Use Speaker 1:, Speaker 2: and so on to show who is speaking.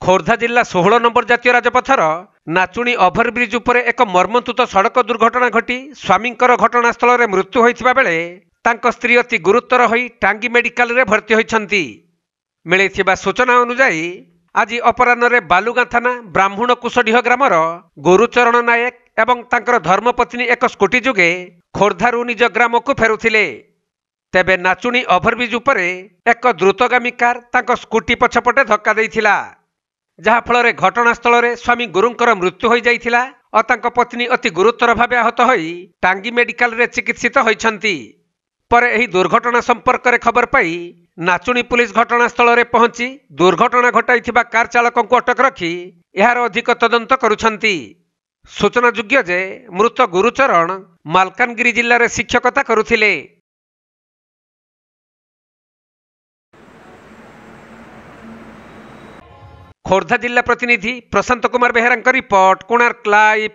Speaker 1: खोर्धा जिला 16 नंबर जातीय राजपथर नाचुणी ओभरब्रिज उपरे एक मर्मन्तुत सड़क दुर्घटना घटी स्वामींकर घटनास्थल में मृत्यु होइथिबा बेले तांको स्त्री अति गुरुतर होई टांगी मेडिकल रे भर्ती होइछंती। मिलिथिबा सूचना अनुसार आज अपराह्न बालुगां थाना ब्राह्मण कुशडीह ग्रामर गुरुचरण नायक एवं तांकर धर्मपत्नी एक स्कूटी जुगे खोर्धारू निज ग्राम को फेरुथिले। तेबे नाचुणी ओभरब्रिज उपरे एक द्रुतगामी कार तांको स्कूटी पछपटे धक्का देइथिला, जहा फल घटनास्थल में स्वामी गुरुंकर मृत्यु हो जाइथिला और तांको पत्नी अति गुरुतर भाव आहत होई टांगी मेडिकल रे चिकित्सित होइछंती। पर एही दुर्घटना संपर्क में खबर पाई नाचुणी पुलिस घटनास्थल में पहुंची दुर्घटना घटाइथिबा कार चालक को अटक रखी यार अधिक तदंत करुछंती। सूचनायोग्य जे मृत गुरुचरण मालकानगिरी जिले में शिक्षकता करुथिले। खोर्धा जिला प्रतिनिधि प्रशांत कुमार बेहेरा रिपोर्ट, कोणार्क लाइव।